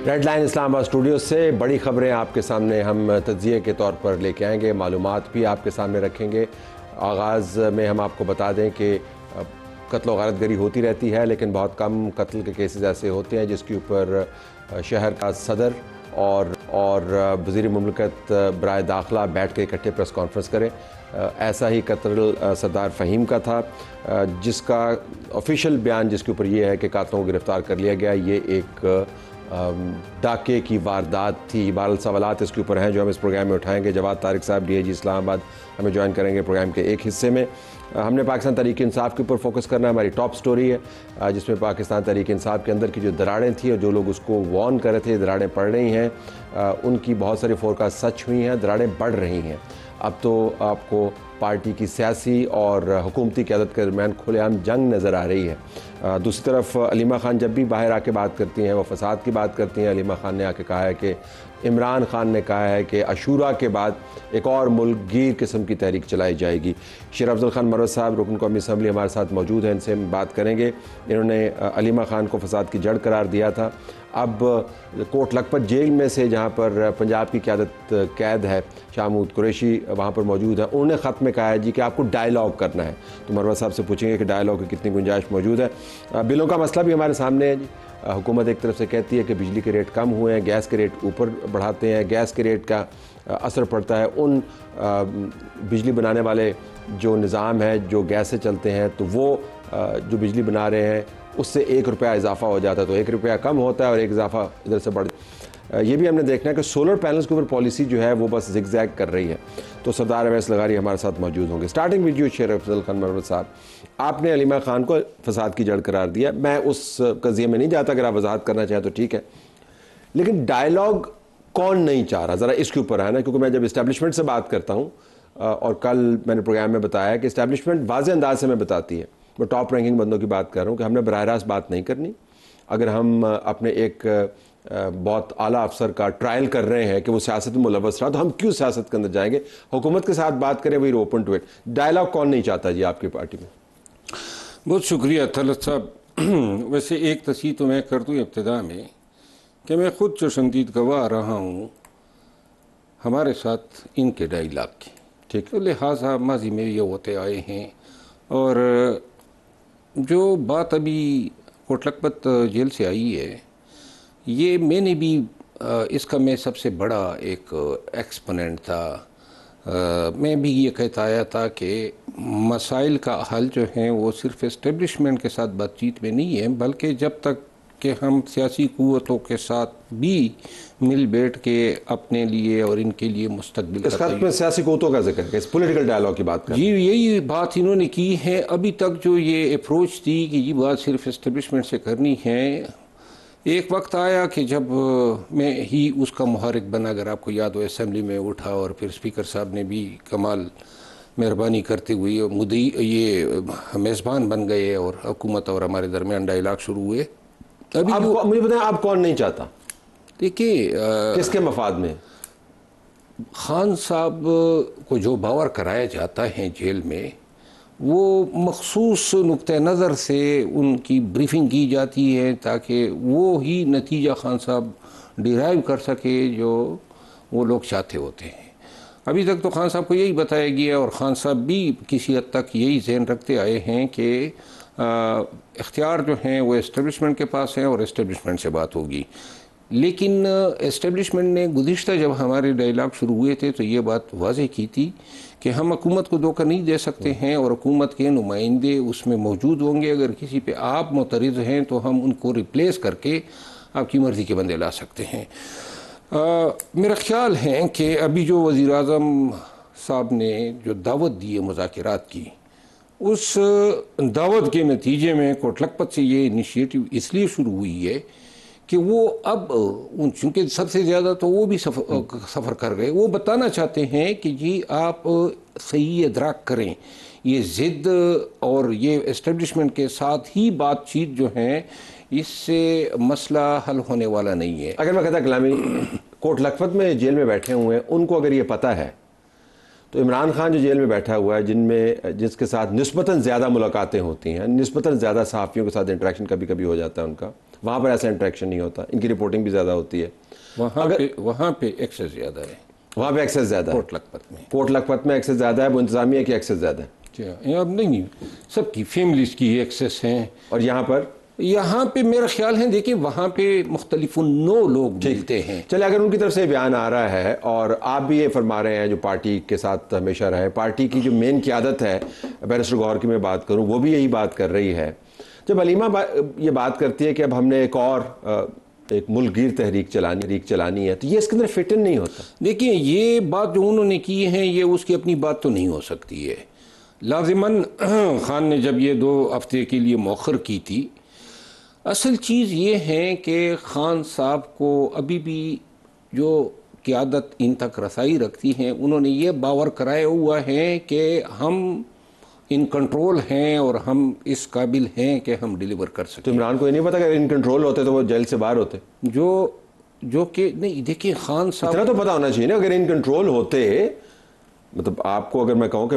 Red line اسلام آباد studio سے بڑی خبریں آپ کے سامنے ہم تجزیے کے طور پر لے کے آئیں گے، معلومات بھی آپ کے سامنے رکھیں گے۔ آغاز میں ہم آپ کو بتا دیں کہ قتل و غارت گری ہوتی رہتی ہے، لیکن بہت کم قتل کے کیسز ایسے ہوتے ہیں جس کے اوپر شہر کا صدر اور وزیر مملکت برائے داخلہ بیٹھ کے اکٹھے پریس کانفرنس کریں۔ ایسا ہی قتل سردار فہیم کا تھا، جس کا آفیشیل بیان جس کے اوپر یہ ہے کہ قاتلوں کو گرفتار کر لیا گیا۔ یہ ایک ڈاکے کی واردات تھی۔ بہرحال سوالات اس کے اوپر ہیں جو ہم اس پروگرام میں اٹھائیں گے۔ جواد طارق صاحب ڈی اے جی اسلام آباد ہمیں جوائن کریں گے پروگرام کے ایک حصے میں۔ ہم نے پاکستان تحریک انصاف کے اوپر فوکس کرنا ہے، ہماری ٹاپ سٹوری ہے جس میں پاکستان تحریک انصاف کے اندر کی جو دراڑیں تھیں اور جو لوگ اس کو وارن کر رہے تھے دراڑیں پڑ رہی ہیں، ان کی بہت ساری فورکاسٹ سچ ہوئی ہیں، دراڑیں بڑھ رہی ہیں۔ اب تو آپ کو پارٹی کی سیاسی اور حکومتی قیادت کے درمیان کھلے عام جنگ نظر آ رہی ہے۔ دوسری طرف علیمہ خان جب بھی باہر آ کے بات کرتی ہیں وہ فساد کی بات کرتی ہیں۔ علیمہ خان نے آ کے کہا ہے کہ عمران خان نے کہا ہے کہ عاشورہ کے بعد ایک اور ملک گیر قسم کی تحریک چلائی جائے گی۔ شیر افضل خان مروت صاحب رکن قومی اسمبلی ہمارے ساتھ موجود ہیں، ان سے ہم بات کریں گے۔ انہوں نے علیمہ خان کو فساد کی جڑ قرار دیا تھا۔ اب کوٹ لکھپت جیل میں سے جہاں پر پنجاب کی قیادت قید ہے، شاہ محمود قریشی وہاں پر موجود ہے، انہوں نے خط میں کہا ہے جی کہ آپ کو ڈائیلاگ کرنا ہے۔ تو مروت صاحب سے پوچھیں گے کہ ڈائیلاگ کی کتنی گنجائش موجود ہے۔ بلوں کا مسئلہ بھی ہمارے سامنے ہے جی۔ حکومت ایک طرف سے کہتی ہے کہ بجلی کے ریٹ کم ہوئے ہیں، گیس کے ریٹ اوپر بڑھاتے ہیں، گیس کے ریٹ کا اثر پڑتا ہے ان بجلی بنانے والے جو نظام ہے جو گیس سے چلتے ہیں، تو وہ جو بجلی بنا رہے ہیں اس سے 1 روپیہ اضافہ ہو جاتا ہے، تو 1 روپیہ کم ہوتا ہے اور 1 اضافہ ادھر سے بڑھ۔ یہ بھی ہم نے دیکھنا ہے کہ سولر پینلز کے اوپر پالیسی جو ہے وہ بس زگ زیگ کر رہی ہے۔ تو سردار اویس لغاری ہمارے ساتھ موجود ہوں گے۔ سٹارٹنگ ویڈیو شیر افضل خان مروت صاحب، آپ نے علیمہ خان کو فساد کی جڑ قرار دیا۔ میں اس قضیے میں نہیں جاتا، اگر آپ وضاحت کرنا چاہیں تو ٹھیک ہے، لیکن ڈائیلاگ کون نہیں چاہ رہا ذرا اس کے اوپر ہے نا، کیونکہ میں جب اسٹیبلشمنٹ سے بات کرتا ہوں اور کل میں نے پروگرام میں بتایا کہ اسٹیبلشمنٹ واضح انداز سے میں بتاتی ہے، میں ٹاپ رینکنگ بندوں کی بات کر رہا ہوں کہ ہم نے براہ راست بات نہیں کرنی۔ اگر ہم اپنے ایک بہت اعلیٰ افسر کا ٹرائل کر رہے ہیں کہ وہ سیاست میں ملوث رہا، تو ہم کیوں سیاست کے اندر جائیں گے؟ حکومت کے ساتھ بات کریں، we open to it. Dialogue کون نہیں چاہتا جی آپ کی پارٹی میں؟ بہت شکریہ طلعت صاحب۔ ویسے ایک تصحیح تو میں کر دوں ابتدا میں کہ میں خود چشمدید گواہ رہا ہوں ہمارے ساتھ ان کے ڈائیلاگ کی، ٹھیک ہے، لہٰذا ماضی میں یہ ہوتے آئے ہیں۔ اور جو بات ابھی کوٹ لکھپت جیل سے آئی ہے، یہ میں نے بھی اس کا میں سب سے بڑا ایک ایکسپوننٹ تھا۔ میں بھی یہ کہتا آیا تھا کہ مسائل کا حل جو ہیں وہ صرف اسٹیبلشمنٹ کے ساتھ بات چیت میں نہیں ہے، بلکہ جب تک کہ ہم سیاسی قوتوں کے ساتھ بھی مل بیٹھ کے اپنے لیے اور ان کے لیے مستقبل اس خط میں سیاسی قوتوں کا ذکر ہے، اس پولیٹیکل ڈائیلاگ کی بات جی یہی بات انہوں نے کی ہے۔ ابھی تک جو یہ اپروچ تھی کہ یہ بات صرف اسٹیبلشمنٹ سے کرنی ہے، ایک وقت آیا کہ جب میں ہی اس کا محرک بنا، اگر آپ کو یاد ہو اسمبلی میں اٹھا اور پھر اسپیکر صاحب نے بھی کمال مہربانی کرتے ہوئے یہ میزبان بن گئے اور حکومت اور ہمارے درمیان ڈائیلاگ شروع ہوئے۔ ابھی مجھے بتائیں آپ کون نہیں چاہتا؟ دیکھیے کس کے مفاد میں؟ خان صاحب کو جو باور کرایا جاتا ہے جیل میں، وہ مخصوص نقطہ نظر سے ان کی بریفنگ کی جاتی ہے تاکہ وہ ہی نتیجہ خان صاحب ڈیرائیو کر سکے جو وہ لوگ چاہتے ہوتے ہیں۔ ابھی تک تو خان صاحب کو یہی بتایا گیا اور خان صاحب بھی کسی حد تک یہی ذہن رکھتے آئے ہیں کہ اختیار جو ہیں وہ اسٹیبلشمنٹ کے پاس ہیں اور اسٹیبلشمنٹ سے بات ہوگی۔ لیکن اسٹیبلشمنٹ نے گزشتہ جب ہمارے ڈائیلاگ شروع ہوئے تھے تو یہ بات واضح کی تھی کہ ہم حکومت کو دھوکہ نہیں دے سکتے ہیں اور حکومت کے نمائندے اس میں موجود ہوں گے۔ اگر کسی پہ آپ معترض ہیں تو ہم ان کو ریپلیس کر کے آپ کی مرضی کے بندے لا سکتے ہیں۔ میرا خیال ہے کہ ابھی جو وزیر اعظم صاحب نے جو دعوت دی ہے مذاکرات کی، اس دعوت کے نتیجے میں کوٹ لکھپت سے یہ انیشیٹو اس لیے شروع ہوئی ہے کہ وہ اب چونکہ سب سے زیادہ تو وہ بھی سفر کر گئے، وہ بتانا چاہتے ہیں کہ جی آپ صحیح ادراک کریں، یہ ضد اور یہ اسٹیبلشمنٹ کے ساتھ ہی بات چیت جو ہیں اس سے مسئلہ حل ہونے والا نہیں ہے۔ اگر میں کہتا کلامی کوٹ لکھپت میں جیل میں بیٹھے ہوئے ہیں، ان کو اگر یہ پتہ ہے تو عمران خان جو جیل میں بیٹھا ہوا ہے، جس کے ساتھ نسبتاً زیادہ ملاقاتیں ہوتی ہیں، نسبتاً زیادہ صحافیوں کے ساتھ انٹریکشن کبھی کبھی ہو جاتا ہے ان کا، وہاں پر ایسا انٹریکشن نہیں ہوتا, ان کی رپورٹنگ بھی زیادہ ہوتی ہے. وہاں پہ ایکسس زیادہ ہے, وہاں پہ ایکسس زیادہ ہے. کوٹ لکھپت میں ایکسس زیادہ ہے, وہ انتظامیہ کی ایکسس زیادہ ہے. اب نہیں, سب کی فیملیز کی ایکسس ہیں. اور یہاں پر میرا خیال ہے دیکھیں وہاں پہ مختلف نو لوگ ملتے ہیں. چلے, اگر ان کی طرف سے بیان آ رہا ہے اور آپ بھی یہ فرما رہے ہیں جو پارٹی کے ساتھ ہمیشہ رہے, پارٹی کی جو مین قیادت ہے, بیرسٹر گوہر کی میں بات کروں, وہ بھی یہی بات کر رہی ہے. جب علیمہ یہ بات کرتی ہے کہ اب ہم نے ایک ملک گیر تحریک چلانی ہے, تو یہ اس کے اندر فٹ ان نہیں ہوتا. دیکھیں یہ بات جو انہوں نے کی ہے یہ اس کی اپنی بات تو نہیں ہو سکتی ہے. لازماً خان نے جب یہ 2 ہفتے کے لیے مؤخر کی تھی, اصل چیز یہ ہے کہ خان صاحب کو ابھی بھی جو قیادت ان تک رسائی رکھتی ہیں, انہوں نے یہ باور کرایا ہوا ہے کہ ہم ان کنٹرول ہیں اور ہم اس قابل ہیں کہ ہم ڈیلیور کر سکیں. تو عمران کو یہ نہیں پتا کہ اگر ان کنٹرول ہوتے تو وہ جیل سے باہر ہوتے؟ جو کہ نہیں, دیکھیں خان صاحب اتنا تو پتا ہونا چاہیے نا, اگر ان کنٹرول ہوتے, مطلب آپ کو اگر میں کہوں کہ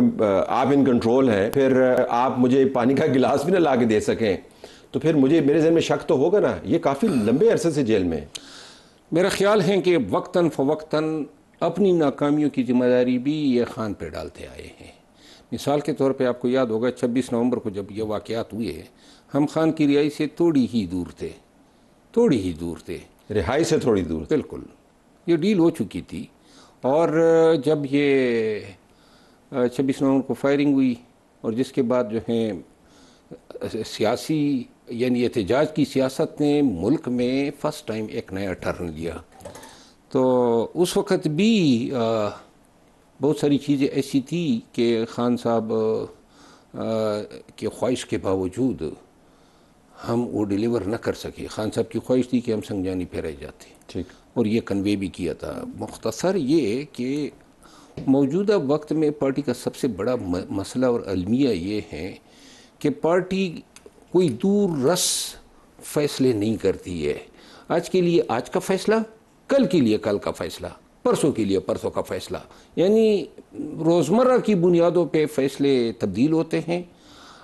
آپ ان کنٹرول ہیں, پھر آپ مجھے پانی کا گلاس بھی نہ لا کے دے سکیں, تو پھر میرے ذہن میں شک تو ہوگا نا. یہ کافی لمبے عرصے سے جیل میں. میرا خیال ہے کہ وقتاً فوقتاً اپنی ناکامیوں کی ذمہ داری بھی یہ خان پہ ڈالتے آئے ہیں. مثال کے طور پہ آپ کو یاد ہوگا 26 نومبر کو جب یہ واقعات ہوئے, ہم خان کی رہائی سے تھوڑی ہی دور تھے. رہائی سے تھوڑی دور؟ بالکل, یہ ڈیل ہو چکی تھی. اور جب یہ 26 نومبر کو فائرنگ ہوئی, اور جس کے بعد جو ہے سیاسی یعنی احتجاج کی سیاست نے ملک میں فرسٹ ٹائم ایک نیا ٹرن لیا, تو اس وقت بھی بہت ساری چیزیں ایسی تھی کہ خان صاحب کے خواہش کے باوجود ہم وہ ڈیلیور نہ کر سکے. خان صاحب کی خواہش تھی کہ ہم سنجانی پہ رہ جاتے, ٹھیک, اور یہ کنوے بھی کیا تھا. مختصر یہ کہ موجودہ وقت میں پارٹی کا سب سے بڑا مسئلہ اور المیہ یہ ہے کہ پارٹی کوئی دور رس فیصلے نہیں کرتی ہے. آج کے لیے آج کا فیصلہ, کل کے لیے کل کا فیصلہ, پرسوں کے لیے پرسوں کا فیصلہ, یعنی روزمرہ کی بنیادوں پہ فیصلے تبدیل ہوتے ہیں.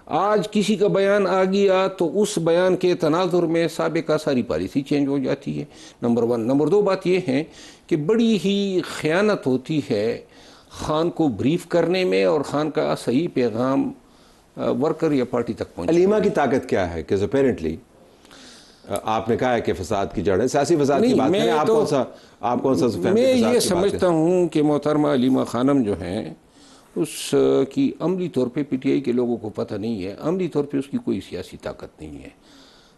آج کسی کا بیان آ گیا تو اس بیان کے تناظر میں سابقہ ساری پالیسی چینج ہو جاتی ہے. نمبر 1. نمبر 2 بات یہ ہے کہ بڑی ہی خیانت ہوتی ہے خان کو بریف کرنے میں, اور خان کا صحیح پیغام ورکر یا پارٹی تک پہنچ. علیمہ کی طاقت کیا ہے؟ کہ اپیرنٹلی آپ نے کہا ہے کہ فساد کی جڑیں, سیاسی فساد کی بات کریں, آپ کون سا میں یہ سمجھتا ہوں کہ محترمہ علیمہ خانم جو ہیں اس کی عملی طور پہ پی ٹی آئی کے لوگوں کو پتہ نہیں ہے, عملی طور پہ اس کی کوئی سیاسی طاقت نہیں ہے.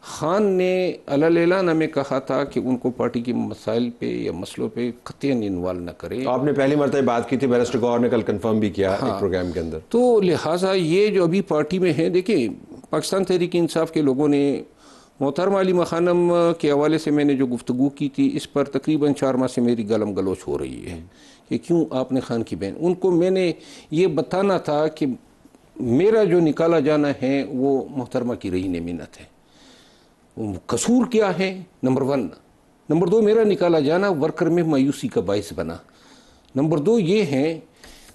خان نے اعلان میں کہا تھا کہ ان کو پارٹی کے مسائل پہ یا مسئلوں پہ قطعاً انوالو نہ کرے. آپ نے پہلی مرتبہ بات کی تھی, بیرسٹر گوہر نے کل کنفرم بھی کیا ایک پروگرام کے اندر. تو لہٰذا یہ جو ابھی پارٹی میں ہیں, دیکھیں پاکستان تحریک انصاف کے لوگوں نے محترمہ علیمہ خانم کے حوالے سے میں نے جو گفتگو کی تھی, اس پر تقریباً 4 ماہ سے میری گالم گلوچ ہو رہی ہے کہ کیوں آپ نے خان کی بہن. ان کو میں نے یہ بتانا تھا کہ میرا جو نکالا جانا ہے وہ محترمہ کی رہین منت ہے. قصور کیا ہے؟ نمبر 1. نمبر 2, میرا نکالا جانا ورکر میں مایوسی کا باعث بنا. نمبر 2 یہ ہے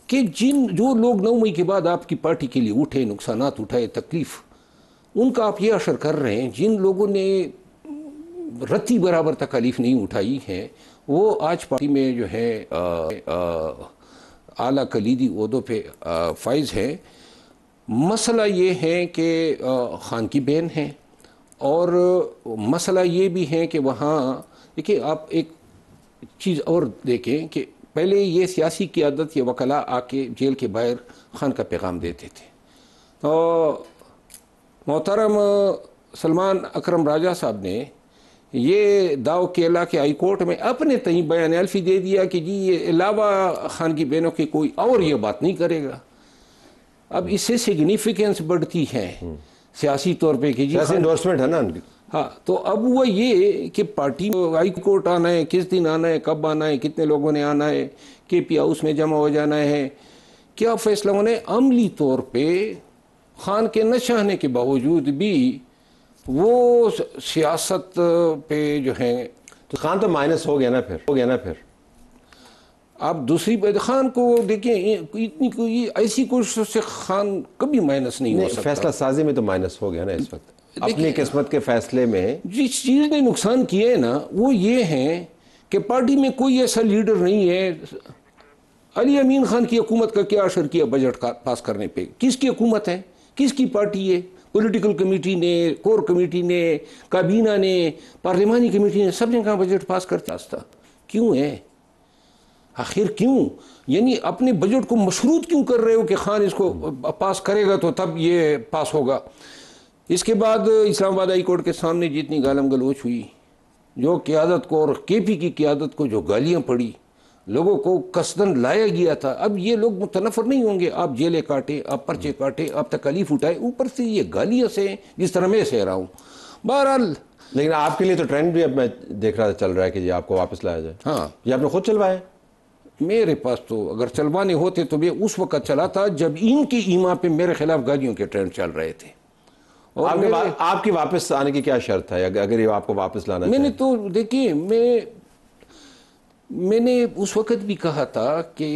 کہ جو لوگ 9 مئی کے بعد آپ کی پارٹی کے لیے اٹھے, نقصانات اٹھائے, تکلیف, ان کا آپ یہ اشر کر رہے ہیں. جن لوگوں نے رتی برابر تکالیف نہیں اٹھائی ہیں وہ آج پارٹی میں جو ہے اعلیٰ کلیدی عہدوں پہ فائز ہیں. مسئلہ یہ ہے کہ خان کی بہن ہیں, اور مسئلہ یہ بھی ہے کہ وہاں دیکھیں آپ ایک چیز اور دیکھیں کہ پہلے یہ سیاسی قیادت یا وکلاء آ کے جیل کے باہر خان کا پیغام دیتے تھے. محترم سلمان اکرم راجہ صاحب نے یہ داؤ کیلا کے ہائی کورٹ میں اپنے تئیں بیان الفی دے دیا کہ جی یہ علاوہ خان کی بہنوں کی کوئی اور یہ بات نہیں کرے گا. اب اس سے سگنیفیکنس بڑھتی ہے سیاسی طور پہ کہ جی انڈورسمنٹ ہے نا. ہاں, تو اب وہ یہ کہ پارٹی ہائی کورٹ آنا ہے, کس دن آنا ہے, کب آنا ہے, کتنے لوگوں نے آنا ہے, کے پی ہاؤس میں جمع ہو جانا ہے, کیا فیصلہ ہونا ہے. عملی طور پہ خان کے نہ چاہنے کے باوجود بھی وہ سیاست پہ جو ہے, تو خان تو مائنس ہو گیا نا پھر. آپ دوسری بات خان کو دیکھیں, اتنی کوئی ایسی کوشش سے خان کبھی مائنس نہیں ہو سکتا. فیصلہ سازی میں تو مائنس ہو گیا نا اس وقت. اپنی قسمت کے فیصلے میں جس چیز نے نقصان کیا ہے نا وہ یہ ہے کہ پارٹی میں کوئی ایسا لیڈر نہیں ہے. علی امین خان کی حکومت کا کیا اثر کیا بجٹ کا پاس کرنے پہ؟ کس کی حکومت ہے؟ کس کی پارٹی ہے؟ پولیٹیکل کمیٹی نے، کور کمیٹی نے، کابینہ نے، پارلیمانی کمیٹی نے، سب نے کہا بجٹ پاس کرتا تھا. کیوں ہے آخر کیوں؟ یعنی اپنے بجٹ کو مشروط کیوں کر رہے ہو کہ خان اس کو پاس کرے گا تو تب یہ پاس ہوگا؟ اس کے بعد اسلام آباد ہائی کورٹ کے سامنے جتنی گالم گلوچ ہوئی، جو قیادت کو اور کے پی کی قیادت کو جو گالیاں پڑی، لوگوں کو قصدن لایا گیا تھا. اب یہ لوگ متنفر نہیں ہوں گے، آپ جیلیں کاٹے، آپ پرچے کاٹے، آپ تکالیف اٹھائے، اوپر سے یہ گالیاں سے جس طرح میں سہ رہا ہوں. بہرحال لیکن آپ کے لیے تو ٹرینڈ بھی اب میں دیکھ رہا چل رہا ہے کہ جی آپ کو واپس لایا جائے. ہاں، یہ آپ نے خود چلوایا؟ میرے پاس تو اگر چلوانے ہوتے تو میں اس وقت چلا تھا جب ان کی ایما پہ میرے خلاف گالیوں کے ٹرینڈ چل رہے تھے. اور آپ کی واپس آنے کی کیا شرط ہے اگر یہ آپ کو واپس لانا میں چاہے؟ نے تو دیکھیے میں نے اس وقت بھی کہا تھا کہ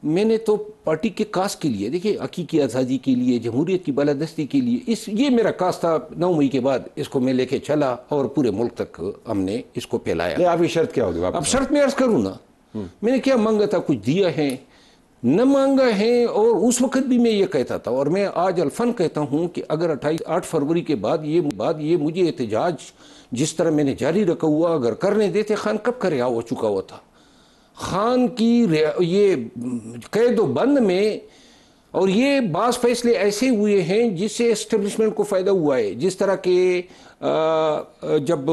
میں نے تو پارٹی کے کاس کے لیے، دیکھیے حقیقی آزادی کے لیے، جمہوریت کی بالادستی کے لیے، یہ میرا کاس تھا. 9 مئی کے بعد اس کو میں لے کے چلا اور پورے ملک تک ہم نے اس کو پھیلایا. نہیں، آپ کی شرط کیا ہوگی؟ اب شرط میں عرض کروں نا، میں نے کیا مانگا تھا؟ کچھ دیا ہے نہ مانگا ہے. اور اس وقت بھی میں یہ کہتا تھا اور میں آج الفن کہتا ہوں کہ اگر 8 فروری کے بعد یہ مجھے احتجاج جس طرح میں نے جاری رکھا ہوا اگر کرنے دیتے، خان کب کا رہا ہو چکا ہوا تھا. خان کی یہ قید و بند میں، اور یہ بعض فیصلے ایسے ہوئے ہیں جس سے اسٹیبلشمنٹ کو فائدہ ہوا ہے. جس طرح کہ جب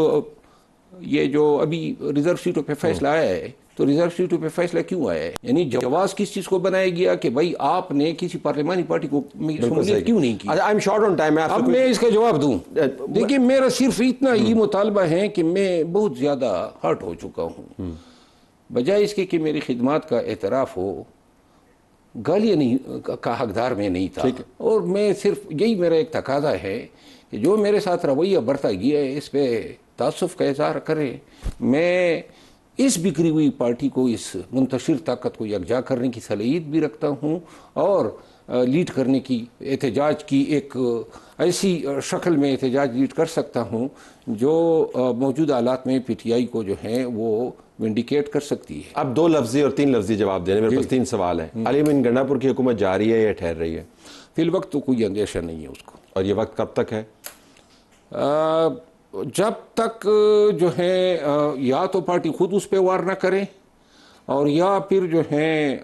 یہ جو ابھی ریزرو سیٹوں پہ فیصلہ آیا ہے، تو ریزرو سیٹوں پہ فیصلہ کیوں آیا ہے؟ یعنی جواز کس چیز کو بنایا گیا کہ بھائی آپ نے کسی پارلیمانی پارٹی کو شمولیت کیوں نہیں کی؟ اب میں اس کا جواب دوں. دیکھیے میرا صرف اتنا ہی مطالبہ ہے کہ میں بہت زیادہ ہرٹ ہو چکا ہوں. بجائے اس کے کہ میری خدمات کا اعتراف ہو، گالیاں نہیں کا حقدار میں نہیں تھا. اور میں صرف یہی میرا ایک تقاضا ہے کہ جو میرے ساتھ رویہ برتا گیا ہے اس پہ تاسف کا اظہار کرے. میں اس بکھری ہوئی پارٹی کو، اس منتشر طاقت کو یکجا کرنے کی صلاحیت بھی رکھتا ہوں اور لیڈ کرنے کی، احتجاج کی ایک ایسی شکل میں احتجاج لیڈ کر سکتا ہوں جو موجودہ حالات میں پی ٹی آئی کو جو ہے وہ ونڈیکیٹ کر سکتی ہے. اب 2 لفظی اور 3 لفظی جواب دینے، میرے پاس 3 سوال ہیں. علی امین گنڈا پور کی حکومت جاری ہے یا ٹھہر رہی ہے؟ فی الوقت تو کوئی اندیشہ نہیں ہے اس کو. اور یہ وقت کب تک ہے؟ جب تک جو ہے یا تو پارٹی خود اس پہ وار نہ کرے اور یا پھر جو ہے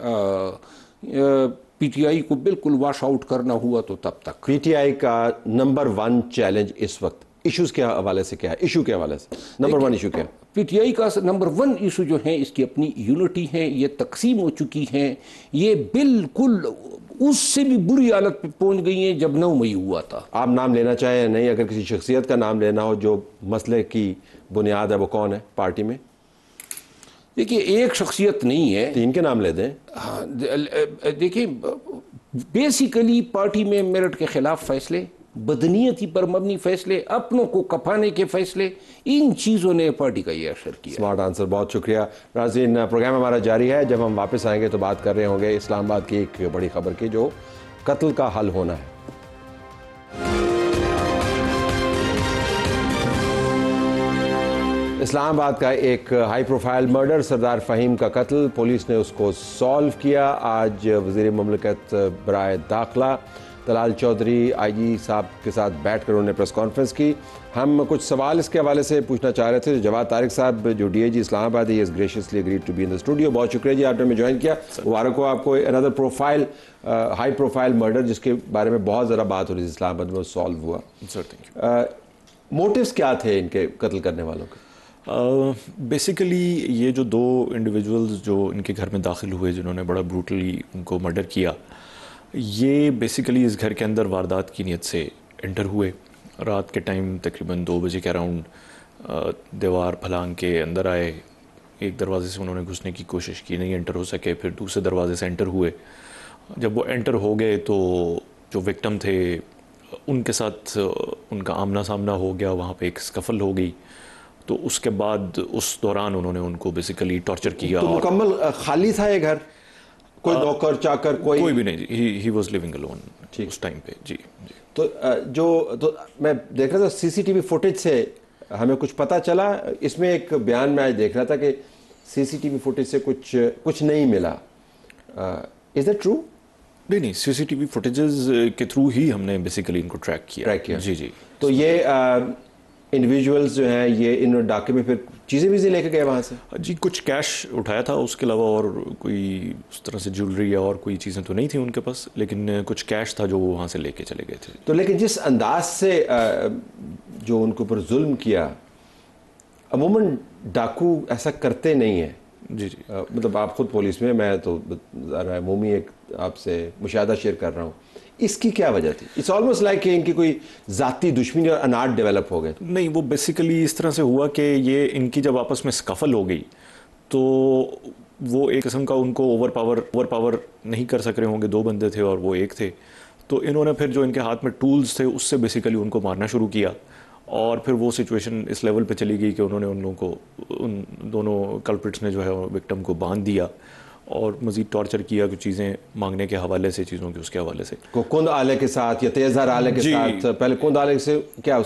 پی ٹی آئی کو بالکل واش آؤٹ کرنا ہوا تو تب تک. پی ٹی آئی کا نمبر 1 چیلنج اس وقت ایشوز کے حوالے سے کیا ہے؟ ایشو کے حوالے سے نمبر 1 ایشو کیا ہے؟ پی ٹی آئی کا نمبر 1 ایشو جو ہے اس کی اپنی یونٹی ہے. یہ تقسیم ہو چکی ہے، یہ بالکل اس سے بھی بری حالت پہ پہنچ گئی ہیں جب 9 مئی ہوا تھا. آپ نام لینا چاہیں یا نہیں؟ اگر کسی شخصیت کا نام لینا ہو جو مسئلے کی بنیاد ہے، وہ کون ہے پارٹی میں؟ دیکھیے ایک شخصیت نہیں ہے. 3 کے نام لے دیں. دیکھیے بیسیکلی پارٹی میں میرٹ کے خلاف فیصلے، بدنیتی پر مبنی فیصلے، اپنوں کو کپانے کے فیصلے، ان چیزوں نے پارٹی کا یہ اثر کیا. سمارٹ آنسر، بہت شکریہ. ناظرین، پروگرام ہمارا جاری ہے. جب ہم واپس آئیں گے تو بات کر رہے ہوں گے اسلام آباد کی ایک بڑی خبر کی، جو قتل کا حل ہونا ہے. اسلام آباد کا ایک ہائی پروفائل مرڈر، سردار فہیم کا قتل، پولیس نے اس کو سالو کیا. آج وزیر مملکت برائے داخلہ طلال چودھری آئی جی صاحب کے ساتھ بیٹھ کر انہوں نے پریس کانفرنس کی. ہم کچھ سوال اس کے حوالے سے پوچھنا چاہ رہے تھے. جواد طارق صاحب جو D A G Islamabad ہے، he is graciously agreed to be in the studio. بہت شکریہ جی، آپ نے ہمیں جوائن کیا. مبارک ہو آپ کو. Another profile high profile murder جس کے بارے میں بہت ذرا بات ہو رہی تھی اسلام آباد میں، وہ سالو ہوا. موٹیوز کیا تھے ان کے قتل کرنے والوں کے؟ بیسیکلی یہ جو 2 انڈیویجولز جو ان کے گھر میں داخل ہوئے، جنہوں نے بڑا بروٹلی ان کو مرڈر کیا، یہ بیسیکلی اس گھر کے اندر واردات کی نیت سے انٹر ہوئے. رات کے ٹائم تقریباً 2 بجے کے اراؤنڈ دیوار پھلانگ کے اندر آئے. ایک دروازے سے انہوں نے گھسنے کی کوشش کی، نہیں انٹر ہو سکے. پھر دوسرے دروازے سے انٹر ہوئے. جب وہ انٹر ہو گئے تو جو وکٹم تھے ان کے ساتھ ان کا آمنا سامنا ہو گیا. وہاں پہ ایک سکفل ہو گئی. تو اس کے بعد اس دوران انہوں نے ان کو بیسیکلی ٹارچر کیا. تو مکمل خالی تھا یہ گھر؟ کوئی نوکر چاکر کوئی بھی نہیں جی. ہی واز لیونگ الون اس ٹائم پہ. جی جی. تو میں دیکھ رہا تھا سی سی ٹی وی فوٹیج سے ہمیں کچھ پتہ چلا. اس میں ایک بیان میں آج دیکھ رہا تھا کہ سی سی ٹی وی فوٹیج سے کچھ نہیں ملا. Is that true? نہیں, سی سی ٹی وی فوٹیجز کے تھرو ہی ہم نے بیسیکلی ان کو ٹریک کیا. جی جی. تو یہ انڈیویجولز جو ہیں یہ ان ڈاکے میں پھر چیزیں ویزیں لے کے گئے وہاں سے؟ جی, کچھ کیش اٹھایا تھا, اس کے علاوہ اور کوئی اس طرح سے جیولری یا اور کوئی چیزیں تو نہیں تھیں ان کے پاس, لیکن کچھ کیش تھا جو وہ وہاں سے لے کے چلے گئے تھے. تو لیکن جس انداز سے جو ان کے اوپر ظلم کیا, عموماً ڈاکو ایسا کرتے نہیں ہیں. جی جی. مطلب آپ خود پولیس میں تو ذرا عمومی ایک آپ سے مشاہدہ شیئر کر رہا ہوں. اس کی کیا وجہ تھی؟ اٹس آلموسٹ لائک کہ ان کی کوئی ذاتی دشمنی اور اناٹ ڈیولپ ہو گئے. نہیں, وہ بیسیکلی اس طرح سے ہوا کہ یہ ان کی جب آپس میں سکفل ہو گئی تو وہ ایک قسم کا ان کو اوور پاور نہیں کر سک رہے ہوں گے. 2 بندے تھے اور وہ ایک تھے, تو انہوں نے پھر جو ان کے ہاتھ میں ٹولز تھے اس سے بیسیکلی ان کو مارنا شروع کیا. اور پھر وہ سچویشن اس لیول پہ چلی گئی کہ انہوں نے ان لوگوں کو, ان دونوں کلپرٹس نے جو ہے وکٹم کو باندھ دیا اور مزید ٹارچر کیا کہ چیزیں مانگنے کے حوالے سے, چیزوں کے اس کے حوالے سے. کند آلے کے ساتھ یا تیز دھار آلے کے ساتھ؟ پہلے کند آلے سے کیا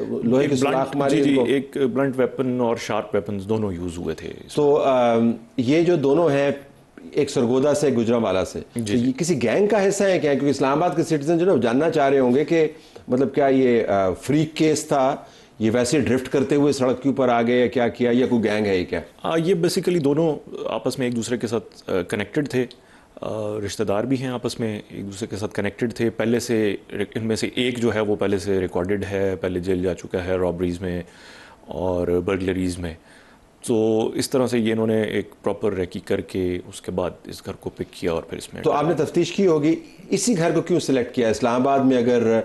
لوہے کی سلاخ ماری؟ جی, ایک بلنٹ ویپن اور شارپ ویپنز دونوں یوز ہوئے تھے. تو یہ جو دونوں ہیں, ایک سرگودا سے گجرانوالہ سے, یہ کسی گینگ کا حصہ ہے کیا؟ کیونکہ اسلام آباد کے سٹیزن جو ہے جاننا چاہ رہے ہوں گے کہ مطلب کیا یہ فریک کیس تھا, یہ ویسے ڈرفٹ کرتے ہوئے سڑک کے اوپر آ گئے یا کیا کیا, یا کوئی گینگ ہے یہ کیا؟ یہ بیسیکلی دونوں آپس میں ایک دوسرے کے ساتھ کنیکٹڈ تھے, رشتہ دار بھی ہیں, آپس میں ایک دوسرے کے ساتھ کنیکٹڈ تھے. پہلے سے ان میں سے ایک جو ہے وہ پہلے سے ریکارڈڈ ہے, پہلے جیل جا چکا ہے رابریز میں اور برگلریز میں. تو اس طرح سے یہ انہوں نے ایک پراپر ریکی کر کے اس کے بعد اس گھر کو پک کیا اور پھر اس میں. تو آپ نے تفتیش کی ہوگی اسی گھر کو کیوں سلیکٹ کیا؟ اسلام آباد میں اگر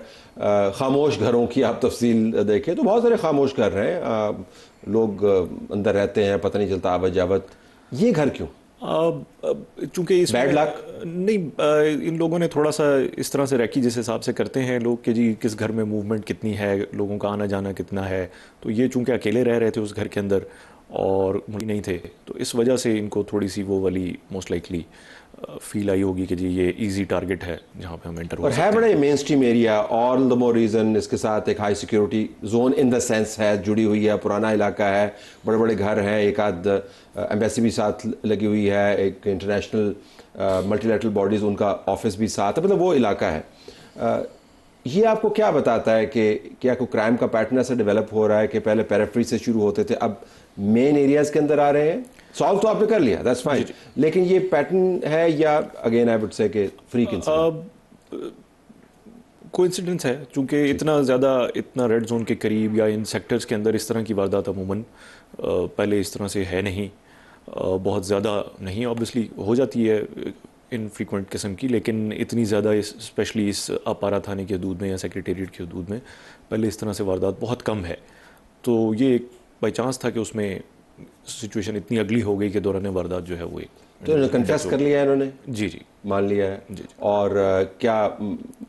خاموش گھروں کی آپ تفصیل دیکھیں تو بہت سارے خاموش گھر ہیں, لوگ اندر رہتے ہیں, پتہ نہیں چلتا آوت جاوت. یہ گھر کیوں؟ چونکہ اس بیڈ لک نہیں, ان لوگوں نے تھوڑا سا اس طرح سے ریکی جس حساب سے کرتے ہیں لوگ کہ جی کس گھر میں موومنٹ کتنی ہے, لوگوں کا آنا جانا کتنا ہے, تو یہ چونکہ اکیلے رہ رہے تھے اس گھر کے اندر اور نہیں تھے, تو اس وجہ سے ان کو تھوڑی سی وہ والی موسٹ لائکلی فیل آئی ہوگی کہ جی یہ ایزی ٹارگٹ ہے جہاں پہ ہم انٹر ہو سکتے ہیں. اور ہے بڑا مین اسٹریم ایریا, آل دا مور ریزن اس کے ساتھ ایک high security zone in the sense ہے, جڑی ہوئی ہے, پرانا علاقہ ہے, بڑے بڑے گھر ہیں, ایک آدھ ایمبیسی بھی ساتھ لگی ہوئی ہے, ایک انٹرنیشنل ملٹی لیٹرل باڈیز ان کا آفس بھی ساتھ ہے, مطلب وہ علاقہ ہے. یہ آپ کو کیا بتاتا ہے کہ کیا کوئی کرائم کا پیٹرن ایسا ڈیولپ ہو رہا ہے کہ پہلے پیریفری سے شروع ہوتے تھے, اب مین ایریاز کے اندر آ رہے ہیں؟ سالو تو آپ نے کر لیا, دیٹس فائن, لیکن یہ پیٹرن ہے یا اگین آئی وڈ سے کہ فریک انسیڈنٹ؟ کوئنسیڈنس ہے, چونکہ اتنا زیادہ اتنا ریڈ زون کے قریب یا ان سیکٹرز کے اندر اس طرح کی واردات عموماً پہلے اس طرح سے ہے نہیں, بہت زیادہ نہیں. آبویسلی ہو جاتی ہے انفریکوینٹ قسم کی, لیکن اتنی زیادہ اسپیشلی اس اپارا تھانے کی حدود میں یا سیکریٹریٹ کی حدود میں پہلے اس طرح سے واردات بہت کم ہے. تو یہ ایک بائی چانس تھا کہ اس میں سچویشن اتنی اگلی ہو گئی کہ دوران واردات جو ہے وہ ایک تو انہوں نے کنفیس کر لیا ہے, انہوں نے جی جی مان لیا ہے. اور کیا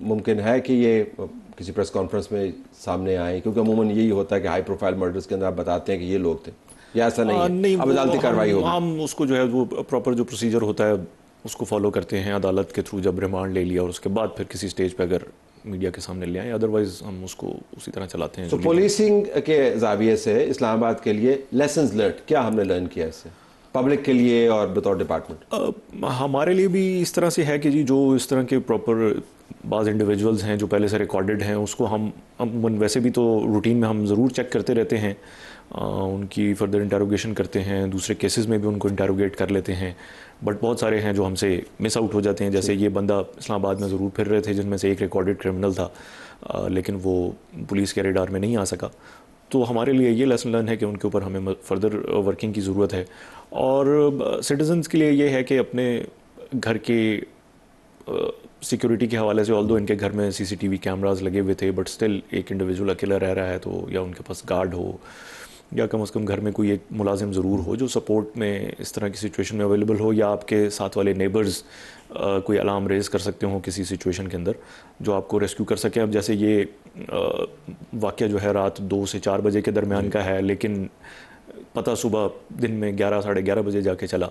ممکن ہے کہ یہ کسی پریس کانفرنس میں سامنے آئے؟ کیونکہ عموماً یہی ہوتا ہے کہ ہائی پروفائل مرڈرز کے اندر آپ بتاتے ہیں کہ یہ لوگ تھے, یا ایسا نہیں ہے؟ اب عدالتی کارروائی ہوگی. ہم اس کو جو ہے وہ پراپر جو پروسیجر ہوتا ہے اس کو فالو کرتے ہیں, عدالت کے تھرو جب ریمانڈ لے لیا اور اس کے بعد پھر کسی سٹیج پہ اگر میڈیا کے سامنے لے آئیں, ادروائز ہم اس کو اسی طرح چلاتے ہیں. تو پولیسنگ کے زاویے سے اسلام آباد کے لیے لیسنز لرنڈ کیا ہم نے لرن کیا اس سے پبلک کے لیے اور بطور ڈپارٹمنٹ؟ ہمارے لیے بھی اس طرح سے ہے کہ جی جو اس طرح کے پراپر بعض انڈیویجولز ہیں جو پہلے سے ریکارڈڈ ہیں اس کو ہم ویسے بھی تو روٹین میں ہم ضرور چیک کرتے رہتے ہیں, ان کی فردر انٹیروگیشن کرتے ہیں, دوسرے کیسز میں بھی ان کو انٹیروگیٹ کر لیتے ہیں, بٹ بہت سارے ہیں جو ہم سے مس آؤٹ ہو جاتے ہیں. جیسے یہ بندہ اسلام آباد میں ضرور پھر رہے تھے جن میں سے ایک ریکارڈڈ کرمنل تھا, لیکن وہ پولیس کے ریڈار میں نہیں آ سکا. تو ہمارے لیے یہ لیسن لرن ہے کہ ان کے اوپر ہمیں فردر ورکنگ کی ضرورت ہے. اور سٹیزنز کے لیے یہ ہے کہ اپنے گھر کے سیکیورٹی کے حوالے سے, آلدو ان کے گھر میں سی سی ٹی وی کیمراز لگے ہوئے تھے, بٹ اسٹل ایک انڈیویجول اکیلا رہ رہا ہے تو یا ان کے پاس گارڈ ہو یا کم از کم گھر میں کوئی ایک ملازم ضرور ہو جو سپورٹ میں اس طرح کی سچویشن میں اویلیبل ہو, یا آپ کے ساتھ والے نیبرز کوئی الارم ریز کر سکتے ہوں کسی سچویشن کے اندر جو آپ کو ریسکیو کر سکیں. اب جیسے یہ واقعہ جو ہے رات 2 سے 4 بجے کے درمیان کا ہے, لیکن پتہ صبح دن میں 11 ساڑھے 11 بجے جا کے چلا,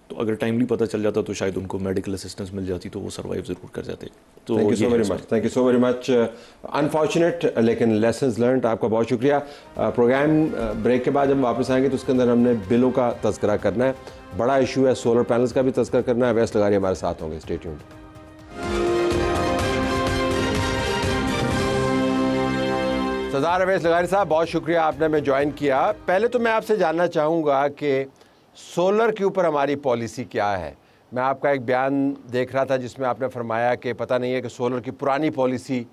تو اگر ٹائملی پتہ چل جاتا تو شاید ان کو میڈیکل اسسٹنس مل جاتی تو وہ سروائیو ضرور کر جاتے. تو thank you so very much. Unfortunate لیکن لیسنز لرنڈ. آپ کا بہت شکریہ. پروگرام بریک کے بعد جب واپس آئیں گے تو اس کے اندر ہم نے بلوں کا تذکرہ کرنا ہے, بڑا ایشو ہے, سولر پینلز کا بھی تذکرہ کرنا ہے. اویس لغاری ہمارے ساتھ ہوں گے. Stay tuned. سردار اویس لغاری صاحب, بہت شکریہ آپ نے ہمیں جوائن کیا. پہلے تو میں آپ سے جاننا چاہوں گا کہ سولر کے اوپر ہماری پالیسی کیا ہے. میں آپ کا ایک بیان دیکھ رہا تھا جس میں آپ نے فرمایا کہ پتہ نہیں ہے کہ سولر کی پرانی پالیسی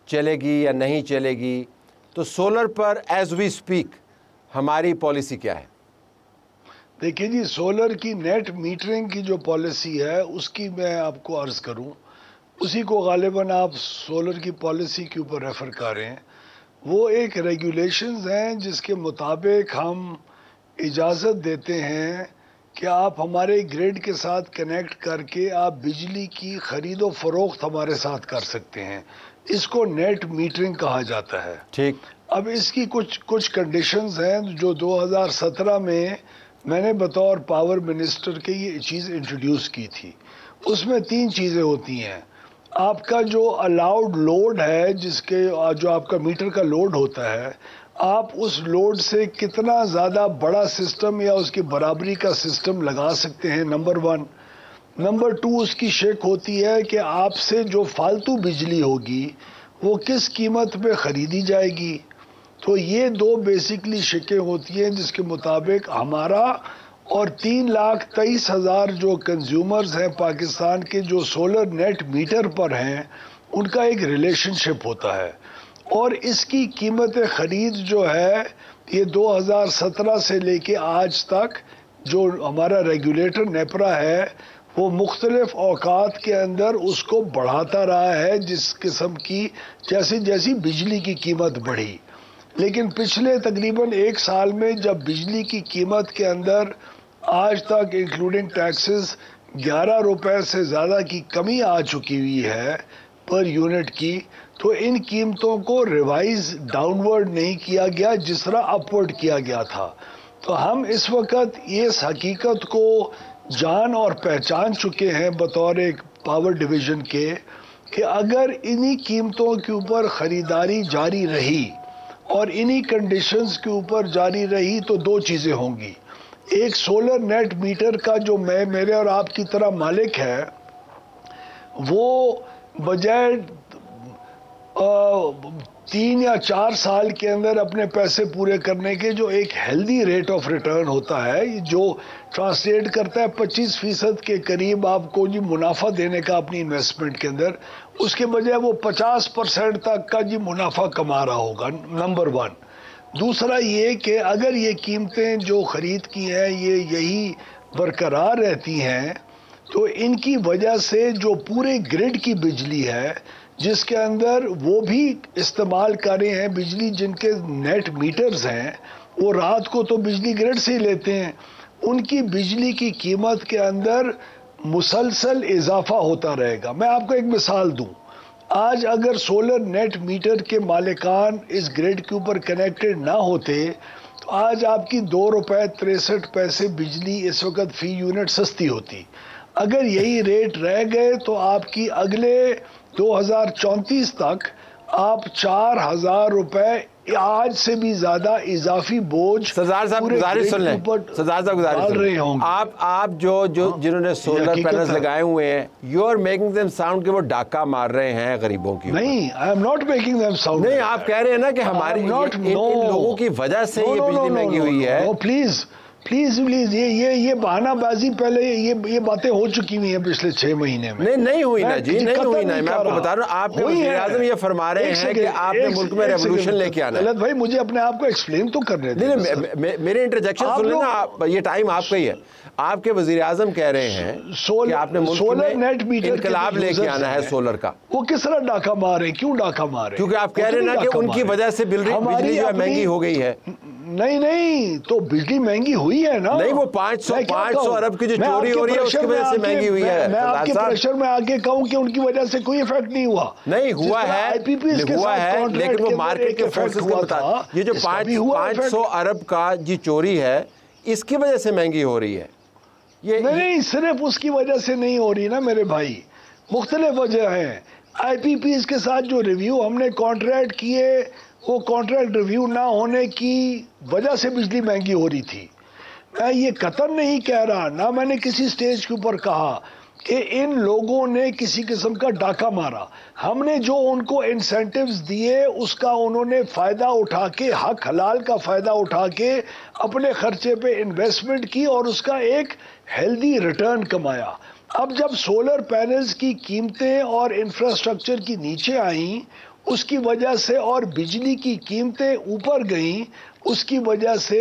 چلے گی یا نہیں چلے گی. تو سولر پر ایز وی سپیک ہماری پالیسی کیا ہے؟ دیکھیے جی, سولر کی نیٹ میٹرنگ کی جو پالیسی ہے اس کی میں آپ کو عرض کروں, اسی کو غالباً آپ سولر کی پالیسی کے اوپر ریفر کر رہے ہیں. وہ ایک ریگولیشنز ہیں جس کے مطابق ہم اجازت دیتے ہیں کہ آپ ہمارے گریڈ کے ساتھ کنیکٹ کر کے آپ بجلی کی خرید و فروخت ہمارے ساتھ کر سکتے ہیں. اس کو نیٹ میٹرنگ کہا جاتا ہے. ٹھیک. اب اس کی کچھ کنڈیشنز ہیں جو 2017 میں نے بطور پاور منسٹر کے یہ چیز انٹروڈیوس کی تھی. اس میں 3 چیزیں ہوتی ہیں. آپ کا جو الاؤڈ لوڈ ہے, جو آپ کا میٹر کا لوڈ ہوتا ہے, آپ اس لوڈ سے کتنا زیادہ بڑا سسٹم یا اس کی برابری کا سسٹم لگا سکتے ہیں, نمبر 1. نمبر 2, اس کی شک ہوتی ہے کہ آپ سے جو فالتو بجلی ہوگی وہ کس قیمت پہ خریدی جائے گی. تو یہ 2 بیسکلی شکیں ہوتی ہیں جس کے مطابق ہمارا اور 3,23,000 جو کنزیومرز ہیں پاکستان کے جو سولر نیٹ میٹر پر ہیں ان کا ایک ریلیشن شپ ہوتا ہے. اور اس کی قیمت خرید جو ہے یہ 2017 سے لے کے آج تک جو ہمارا ریگولیٹر نیپرا ہے وہ مختلف اوقات کے اندر اس کو بڑھاتا رہا ہے جس قسم کی جیسی بجلی کی قیمت بڑھی. لیکن پچھلے تقریباً 1 سال میں جب بجلی کی قیمت کے اندر آج تک انکلوڈنگ ٹیکسز 11 روپے سے زیادہ کی کمی آ چکی ہوئی ہے پر یونٹ کی, تو ان قیمتوں کو ریوائز ڈاؤن ورڈ نہیں کیا گیا جس طرح اپ ورڈ کیا گیا تھا. تو ہم اس وقت اس حقیقت کو جان اور پہچان چکے ہیں بطور ایک پاور ڈویژن کے کہ اگر انہی قیمتوں کے اوپر خریداری جاری رہی اور انہی کنڈیشنز کے اوپر جاری رہی تو 2 چیزیں ہوں گی. ایک, سولر نیٹ میٹر کا جو میرے اور آپ کی طرح مالک ہے وہ بجائے 3 یا 4 سال کے اندر اپنے پیسے پورے کرنے کے جو ایک ہیلدی ریٹ آف ریٹرن ہوتا ہے جو ٹرانسلیٹ کرتا ہے 25% کے قریب آپ کو جی منافع دینے کا اپنی انویسٹمنٹ کے اندر, اس کے بجائے وہ 50% تک کا جی منافع کما رہا ہوگا. نمبر 1. دوسرا یہ کہ اگر یہ قیمتیں جو خرید کی ہیں یہی برقرار رہتی ہیں تو ان کی وجہ سے جو پورے گریڈ کی بجلی ہے جس کے اندر وہ بھی استعمال کر رہے ہیں بجلی جن کے نیٹ میٹرز ہیں, وہ رات کو تو بجلی گریڈ سے ہی لیتے ہیں, ان کی بجلی کی قیمت کے اندر مسلسل اضافہ ہوتا رہے گا. میں آپ کو ایک مثال دوں. آج اگر سولر نیٹ میٹر کے مالکان اس گریڈ کے اوپر کنیکٹڈ نہ ہوتے تو آج آپ کی 2 روپے 63 پیسے بجلی اس وقت فی یونٹ سستی ہوتی. اگر یہی ریٹ رہ گئے تو آپ کی اگلے 2034 تک آپ 4,000 روپے آج سے بھی زیادہ اضافی بوجھ سردار صاحب گزارش سن لیں. سردار صاحب گزارش سن لیں. آپ جنہوں نے سولر پینلز لگائے ہوئے ہیں you are making them sound کہ وہ ڈاکہ مار رہے ہیں غریبوں کی. نہیں, I am not making them sound. نہیں, آپ کہہ رہے ہیں نا کہ ہماری ان لوگوں کی وجہ سے یہ بجلی مہنگی ہوئی ہے. پلیز یہ بہانہ بازی پہلے یہ باتیں ہو چکی ہوئی ہیں پچھلے 6 مہینے میں. نہیں ہوئی نا جی, نہیں ہوئی نا. میں آپ کو بتا رہا ہوں آپ وزیر اعظم یہ فرما رہے ہیں کہ آپ نے ملک میں ریولوشن لے کے آنا ہے. للت بھائی مجھے اپنے آپ کو ایکسپلین تو کرنے دیں. نہیں, میرے انٹرجیکشن سن لیں نا, یہ ٹائم آپ کا ہی ہے. آپ کے وزیر اعظم کہہ رہے ہیں کہ آپ نے ملک میں انقلاب لے کے آنا ہے سولر کا. وہ کس طرح ڈاکہ مار رہے ہیں, کیوں ڈاکہ مار رہے ہیں؟ کیونکہ آپ کہہ رہے ہیں نا کہ ان کی وجہ سے بجلی جو ہے مہنگی ہو گئی ہے. نہیں تو بجلی مہنگی ہوئی ہے نا. نہیں, وہ 500 ارب کی جو چوری ہو رہی ہے اس کی وجہ سے مہنگی ہوئی ہے. میں آپ کے پریشر میں آگے کہوں کہ ان کی وجہ سے کوئی ایفیکٹ نہیں ہوا. نہیں ہوا ہے لیکن وہ مارکیٹ کے فورسز کے مطابق یہ جو 500 ارب کا جی چوری ہے اس کی وجہ سے مہنگی ہو رہی ہے. نہیں صرف اس کی وجہ سے نہیں ہو رہی نا میرے بھائی، مختلف وجہ ہیں. آئی پی پیز کے ساتھ جو ریویو ہم نے کانٹریکٹ کیے، وہ کانٹریکٹ ریویو نہ ہونے کی وجہ سے بجلی مہنگی ہو رہی تھی. میں یہ قطعاً نہیں کہہ رہا، نہ میں نے کسی سٹیج کے اوپر کہا کہ ان لوگوں نے کسی قسم کا ڈاکہ مارا. ہم نے جو ان کو انسینٹیوز دیے اس کا انہوں نے فائدہ اٹھا کے، حق حلال کا فائدہ اٹھا کے اپنے خرچے پہ انویسٹمنٹ کی اور اس کا ایک ہیلدی ریٹرن کمایا. اب جب سولر پینلز کی قیمتیں اور انفراسٹرکچر کی نیچے آئیں اس کی وجہ سے، اور بجلی کی قیمتیں اوپر گئیں اس کی وجہ سے،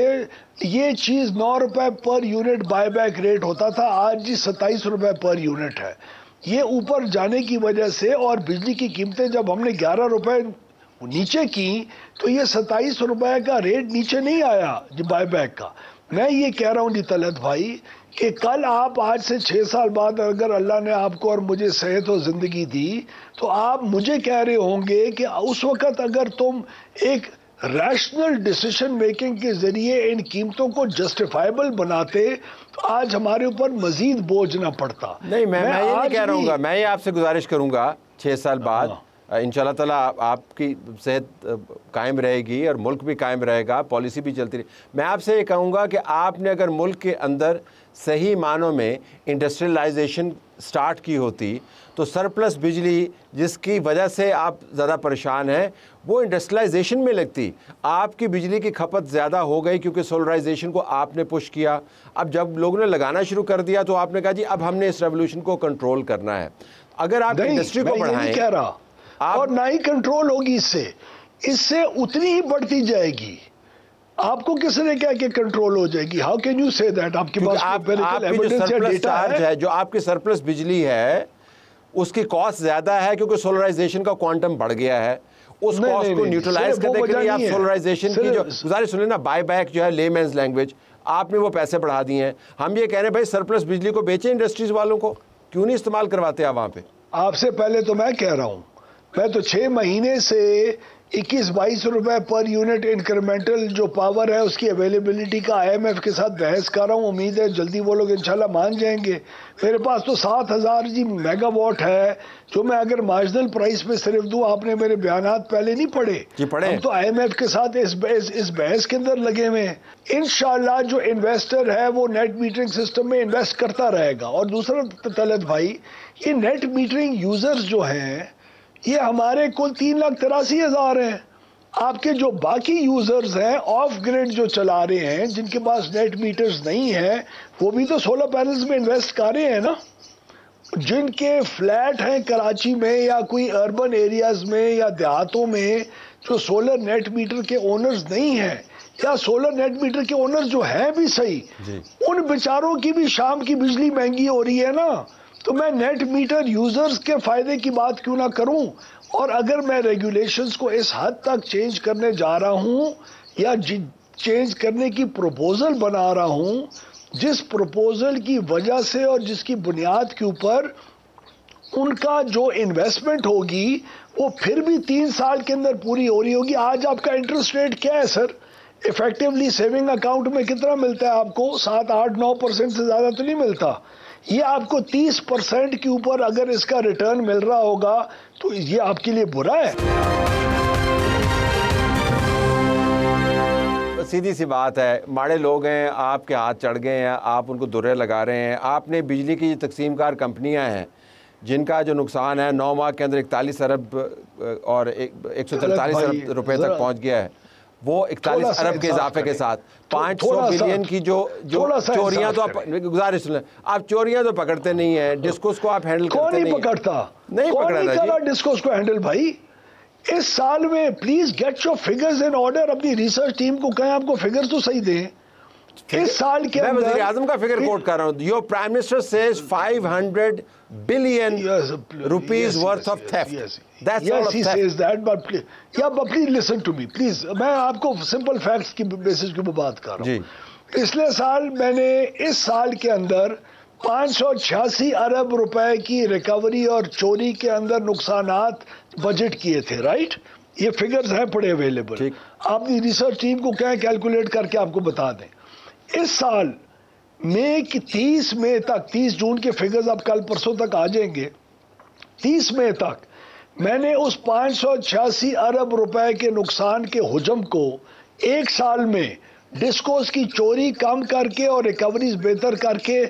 یہ چیز 9 روپے per unit by back rate ہوتا تھا، آج جی 27 روپے پر یونٹ ہے. یہ اوپر جانے کی وجہ سے، اور بجلی کی قیمتیں جب ہم نے 11 روپے نیچے کی تو یہ 27 روپے کا ریٹ نیچے نہیں آیا جی بائی بیک کا. میں یہ کہہ رہا ہوں جی طلعت بھائی کہ کل آپ آج سے 6 سال بعد اگر اللہ نے آپ کو اور مجھے صحت و زندگی دی تو آپ مجھے کہہ رہے ہوں گے کہ اس وقت اگر تم ایک ریشنل ڈیسیشن میکنگ کے ذریعے ان قیمتوں کو جسٹیفائبل بناتے تو آج ہمارے اوپر مزید بوجھ نہ پڑتا. نہیں میں یہ نہیں کہہ رہا ہوں گا، میں یہ آپ سے گزارش کروں گا 6 سال بعد انشاءاللہ تعالیٰ آپ کی صحت قائم رہے گی اور ملک بھی قائم رہے گا، پالیسی بھی چلتی رہے، میں آپ سے یہ کہوں گا کہ آپ نے اگر ملک کے اندر صحیح معنوں میں انڈسٹریلائزیشن سٹارٹ کی ہوتی تو سرپلس بجلی جس کی وجہ سے آپ زیادہ پریشان ہیں وہ انڈسٹریلائزیشن میں لگتی. آپ کی بجلی کی کھپت زیادہ ہو گئی کیونکہ سولرائزیشن کو آپ نے پش کیا. اب جب لوگوں نے لگانا شروع کر دیا تو آپ نے کہا جی اب ہم نے اس ریولوشن کو کنٹرول کرنا ہے. اگر آپ انڈسٹری کو بڑھائیں، کہہ رہا اور نہ ہی کنٹرول ہوگی، اس سے اتنی ہی بڑھتی جائے گی. آپ کو کس نے کہا کہ کنٹرول ہو جائے گی؟ ہاؤ کین یو سے دیٹ؟ آپ کے پاس آپ کی جو سرپلس چارج ہے، جو آپ کی سرپلس بجلی ہے اس کی کاسٹ زیادہ ہے کیونکہ سولرائزیشن کا کوانٹم بڑھ گیا ہے. اس کاسٹ کو نیوٹرلائز کرنے کے لیے آپ سولرائزیشن کی جو گزارش سنیں نا، بائی بیک جو ہے لے مینز لینگویج، آپ نے وہ پیسے بڑھا دیے ہیں. ہم یہ کہہ رہے ہیں بھائی سرپلس بجلی کو بیچیں انڈسٹریز والوں کو، کیوں نہیں استعمال کرواتے آپ وہاں پہ؟ آپ سے پہلے تو میں کہہ رہا ہوں، میں تو 6 مہینے سے 21-22 روپے پر یونٹ انکریمنٹل جو پاور ہے اس کی اویلیبلٹی کا آئی ایم ایف کے ساتھ بحث کر رہا ہوں. امید ہے جلدی وہ لوگ انشاءاللہ مان جائیں گے. میرے پاس تو 7000 جی میگا واٹ ہے جو میں اگر مارجنل پرائس پہ صرف دوں. آپ نے میرے بیانات پہلے نہیں پڑھے؟ جی پڑھے. ہم تو آئی ایم ایف کے ساتھ اس بحث کے اندر لگے ہوئے ہیں. انشاءاللہ جو انویسٹر ہے وہ نیٹ میٹرنگ سسٹم میں انویسٹ کرتا رہے گا. اور دوسرا طلعت بھائی، یہ نیٹ میٹرنگ یوزرز جو ہیں یہ ہمارے کل 3,83,000 ہیں. آپ کے جو باقی یوزرز ہیں آف گریڈ جو چلا رہے ہیں، جن کے پاس نیٹ میٹرز نہیں ہیں، وہ بھی تو سولر پینلز میں انویسٹ کر رہے ہیں نا. جن کے فلیٹ ہیں کراچی میں یا کوئی اربن ایریاز میں یا دیہاتوں میں، جو سولر نیٹ میٹر کے اونرز نہیں ہیں یا سولر نیٹ میٹر کے اونرز جو ہیں بھی صحیح، ان بیچاروں کی بھی شام کی بجلی مہنگی ہو رہی ہے نا. تو میں نیٹ میٹر یوزرز کے فائدے کی بات کیوں نہ کروں؟ اور اگر میں ریگولیشنز کو اس حد تک چینج کرنے جا رہا ہوں یا چینج کرنے کی پروپوزل بنا رہا ہوں جس پروپوزل کی وجہ سے اور جس کی بنیاد کے اوپر ان کا جو انویسٹمنٹ ہوگی وہ پھر بھی 3 سال کے اندر پوری ہو رہی ہوگی. آج آپ کا انٹرسٹ ریٹ کیا ہے سر؟ ایفیکٹیولی سیونگ اکاؤنٹ میں کتنا ملتا ہے آپ کو؟ 7-8-9% سے زیادہ تو نہیں ملتا. یہ آپ کو 30% کے اوپر اگر اس کا ریٹرن مل رہا ہوگا تو یہ آپ کے لیے برا ہے؟ سیدھی سی بات ہے، ماڑے لوگ ہیں، آپ کے ہاتھ چڑھ گئے ہیں، آپ ان کو درے لگا رہے ہیں. آپ نے بجلی کی تقسیم کار کمپنیاں ہیں جن کا جو نقصان ہے 9 ماہ کے اندر 41 ارب اور 143 ارب روپے تک پہنچ گیا ہے. وہ 41 ارب کے اضافے کے ساتھ 500 بلین کی جو چوریاں، تو گزارش لیں آپ چوریاں تو پکڑتے نہیں ہیں، ڈسکوز کو آپ ہینڈل کرتے نہیں. کون نہیں پکڑتا؟ نہیں پکڑا جی ڈسکوز کو ہینڈل. بھائی اس سال میں please get your figures in order. اپنی ریسرچ ٹیم کو کہیں آپ کو فگرز تو صحیح دیں. اس سال کے میں وزیر اعظم کا فگر کوٹ کر رہا ہوں. Your prime minister says 500 billion rupees worth of theft. That's all of he theft. says that, but please listen to me, please. میں آپ کو سمپل فیکٹس کی بیسس کے اوپر بات کر رہا ہوں. پچھلے سال میں نے اس سال کے اندر 586 ارب روپے کی ریکوری اور چوری کے اندر نقصانات بجٹ کیے تھے، رائٹ؟ یہ فگرز ہیں پڑے اویلیبل. آپ کی ریسرچ ٹیم کو کہیں کیلکولیٹ کر کے آپ کو بتا دیں. اس سال مئی کی 30 مئی تک، 30 جون کے فگرز اب کل پرسوں تک آ جائیں گے، 30 مئی تک میں نے اس 586 ارب روپے کے نقصان کے حجم کو ایک سال میں ڈسکوز کی چوری کم کر کے اور ریکوریز بہتر کر کے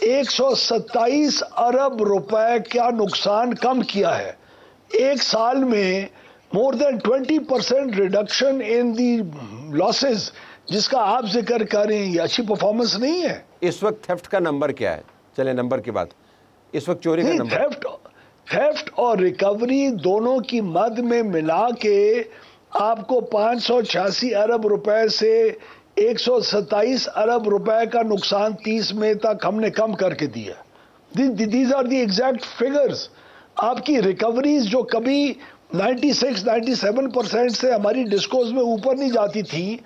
127 ارب روپے کا نقصان کم کیا ہے. ایک سال میں more than 20% reduction in the losses جس کا آپ ذکر کر رہے ہیں. یہ اچھی پرفارمنس نہیں ہے. اس وقت تھیفٹ کا نمبر کیا ہے؟ چلیں نمبر کی بات. اس وقت چوری کا نمبر، تھیفٹ اور ریکوری دونوں کی مد میں ملا کے آپ کو 586 ارب روپے سے 127 ارب روپے کا نقصان 30 مئی تک ہم نے کم کر کے دیا. These are the exact figures. آپ کی ریکوریز جو کبھی 96-97% سے ہماری ڈسکوز میں اوپر نہیں جاتی تھی،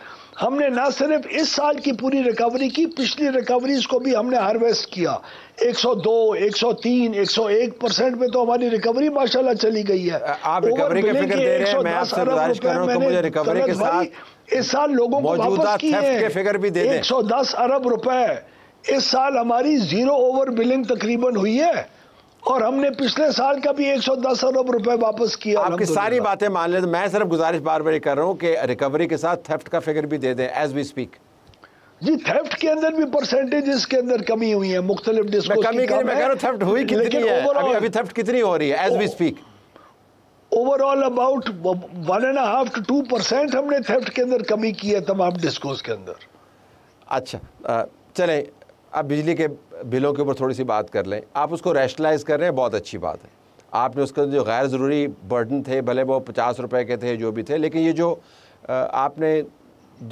ہم نے نہ صرف اس سال کی پوری ریکوری کی، پچھلی ریکوریز کو بھی ہم نے ہارویسٹ کیا. 102, 103, 101% میں تو ہماری ریکوری ماشاءاللہ چلی گئی ہے. آپ ریکوری کا فگر دے رہے ہیں، میں آپ سے گزارش کر رہا ہوں کہ مجھے ریکوری کے ساتھ اس سال لوگوں کو واپس کی تھیفٹ کے فگر بھی دے دیں. 110 ارب روپے اس سال ہماری زیرو اوور بلنگ تقریباً ہوئی ہے، اور ہم نے پچھلے سال کا بھی 110 ارب روپے واپس کیا. آپ کی ساری باتیں مان لیں، میں صرف گزارش بار بار کر رہا ہوں کہ ریکوری کے ساتھ تھیفٹ کا فگر بھی دے دیں ایز وی اسپیک. جی تھیفٹ کے اندر بھی پرسنٹیجز کے اندر کمی ہوئی ہے مختلف ڈسکوز کی. میں کہہ رہا ہوں تھیفٹ ہوئی کتنی ہے ابھی تھیفٹ کتنی ہو رہی ہے as we speak? Over all about 1.5 to 2% ہم نے تھیفٹ کے اندر کمی کی ہے تمام ڈسکوز کے اندر. اچھا چلیں اب بجلی کے بلوں کے اوپر تھوڑی سی بات کر لیں. آپ اس کو ریشنلائز کر رہے ہیں، بہت اچھی بات ہے. آپ نے اس کا جو غیر ضروری برڈن تھے، بھلے وہ 50 روپے کے تھے جو بھی تھے، لیکن یہ جو آپ نے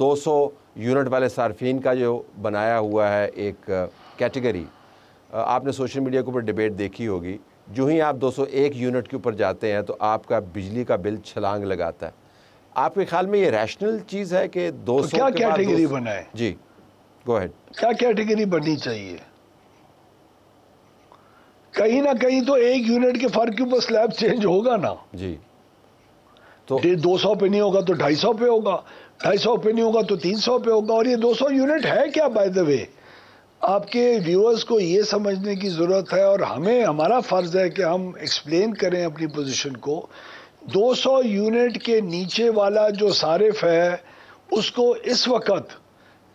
200 یونٹ والے صارفین کا جو بنایا ہوا ہے ایک کیٹیگری، آپ نے سوشل میڈیا کے اوپر ڈیبیٹ دیکھی ہوگی. جو ہی آپ 201 یونٹ کے اوپر جاتے ہیں تو آپ کا بجلی کا بل چھلانگ لگاتا ہے. آپ کے خیال میں یہ ریشنل چیز ہے کہ 200 کیا کیٹیگری بنائے؟ جی گو ہیڈ. کیا کیٹیگری بننی چاہیے؟ کہیں نہ کہیں تو 1 یونٹ کے فرق کے اوپر سلیب چینج ہوگا نا. جی تو 200 پہ نہیں ہوگا تو 250 پہ ہوگا، 250 پہ نہیں ہوگا تو 300 پہ ہوگا. اور یہ 200 یونٹ ہے کیا؟ بائی دا وے آپ کے ویورز کو یہ سمجھنے کی ضرورت ہے، اور ہمارا فرض ہے کہ ہم ایکسپلین کریں اپنی پوزیشن کو. 200 یونٹ کے نیچے والا جو صارف ہے اس کو اس وقت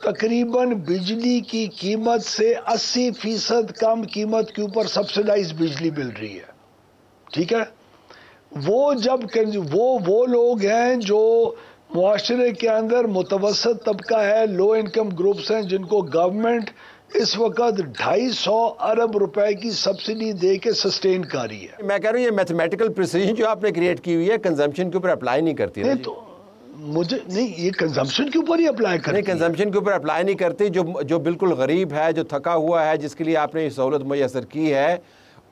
تقریباً بجلی کی قیمت سے 80% کم قیمت کے اوپر سبسڈائز بجلی مل رہی ہے. ٹھیک ہے، وہ لوگ ہیں جو معاشرے کے اندر متوسط طبقہ ہے، لو انکم گروپس ہیں، جن کو گورنمنٹ اس وقت 250 ارب روپے کی سبسڈی دے کے سسٹین کر رہی ہے. میں کہہ رہا ہوں یہ میتھمیٹیکل پریسیجن جو آپ نے کریٹ کی ہوئی ہے کنزمپشن کے اوپر اپلائی نہیں کرتی. نہیں تو مجھے نہیں، یہ کنزمپشن کے اوپر ہی اپلائی کرتی ہے. نہیں، کنزمپشن کے اوپر اپلائی نہیں کرتی. جو بالکل غریب ہے، جو تھکا ہوا ہے، جس کے لیے آپ نے یہ سہولت میسر کی ہے،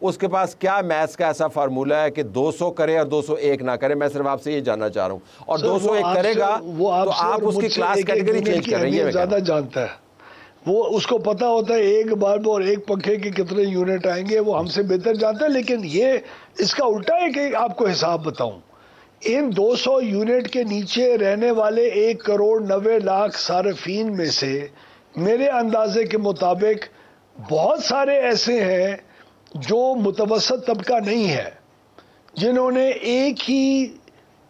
اس کے پاس کیا میتھس کا ایسا فارمولہ ہے کہ 200 کرے اور 201 نہ کرے؟ میں صرف آپ سے یہ جاننا چاہ رہا ہوں. اور 201 کرے گا تو آپ اس کی کلاس کیٹیگری چینج کر رہی ہے. زیادہ جانتا ہے وہ، اس کو پتا ہوتا ہے ایک بلب اور ایک پنکھے کے کتنے یونٹ آئیں گے، وہ ہم سے بہتر جانتا ہے. لیکن یہ اس کا الٹا ہے کہ آپ کو حساب بتاؤں. ان 200 یونٹ کے نیچے رہنے والے 1.90 کروڑ صارفین میں سے میرے اندازے کے مطابق بہت سارے ایسے ہیں جو متوسط طبقہ نہیں ہے، جنہوں نے ایک ہی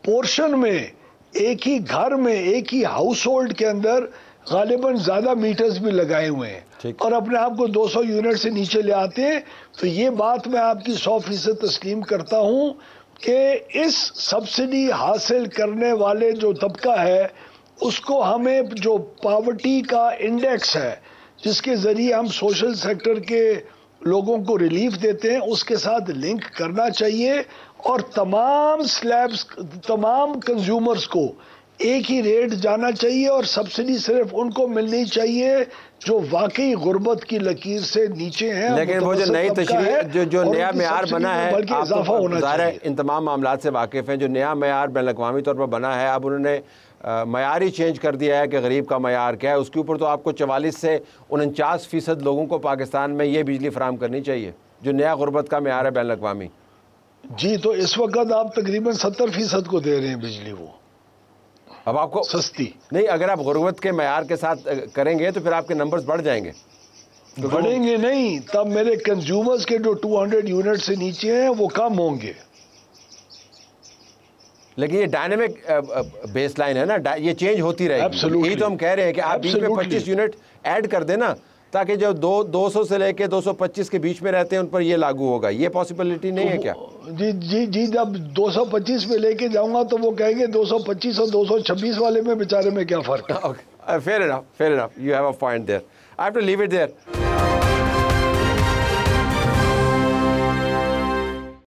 پورشن میں، ایک ہی گھر میں، ایک ہی ہاؤس ہولڈ کے اندر غالباً زیادہ میٹرز بھی لگائے ہوئے ہیں اور اپنے آپ کو 200 یونٹ سے نیچے لے آتے ہیں. تو یہ بات میں آپ کی 100% تسلیم کرتا ہوں کہ اس سبسڈی حاصل کرنے والے جو طبقہ ہے اس کو ہمیں جو پاورٹی کا انڈیکس ہے جس کے ذریعے ہم سوشل سیکٹر کے لوگوں کو ریلیف دیتے ہیں اس کے ساتھ لنک کرنا چاہیے، اور تمام سلیبز، تمام کنزیومرز کو ایک ہی ریٹ جانا چاہیے، اور سبسڈی صرف ان کو ملنی چاہیے جو واقعی غربت کی لکیر سے نیچے ہیں. لیکن وہ جو نئی تشریح، جو نیا معیار بنا ہے، آپ تو ظاہر ہے ان تمام معاملات سے واقف ہیں، جو نیا معیار بین الاقوامی طور پر بنا ہے، اب انہوں نے معیار ہی چینج کر دیا ہے کہ غریب کا معیار کیا ہے. اس کے اوپر تو آپ کو 44 سے 49% لوگوں کو پاکستان میں یہ بجلی فراہم کرنی چاہیے جو نیا غربت کا معیار ہے بین الاقوامی. جی تو اس وقت آپ تقریباً 70% کو دے رہے ہیں بجلی، وہ اب آپ کو سستی نہیں. اگر آپ غربت کے معیار کے ساتھ کریں گے تو پھر آپ کے نمبرز بڑھ جائیں گے. بڑھیں گے نہیں، تب میرے کنزیومرز کے جو 200 یونٹ سے نیچے ہیں وہ کم ہوں گے. لیکن یہ ڈائنامک بیس لائن ہے نا، یہ چینج ہوتی رہے گی. یہی تو ہم کہہ رہے ہیں کہ آپ بیچ میں 25 یونٹ ایڈ کر دیں نا، تاکہ جو 200 سے لے کے 225 کے بیچ میں رہتے ہیں ان پر یہ لاگو ہوگا. یہ پاسبلٹی نہیں ہے کیا؟ جی جب 225 میں لے کے جاؤں گا تو وہ کہیں گے 225 اور 226 والے میں بیچارے میں کیا فرق ہے. Fair enough. You have a point there. I have to leave it there.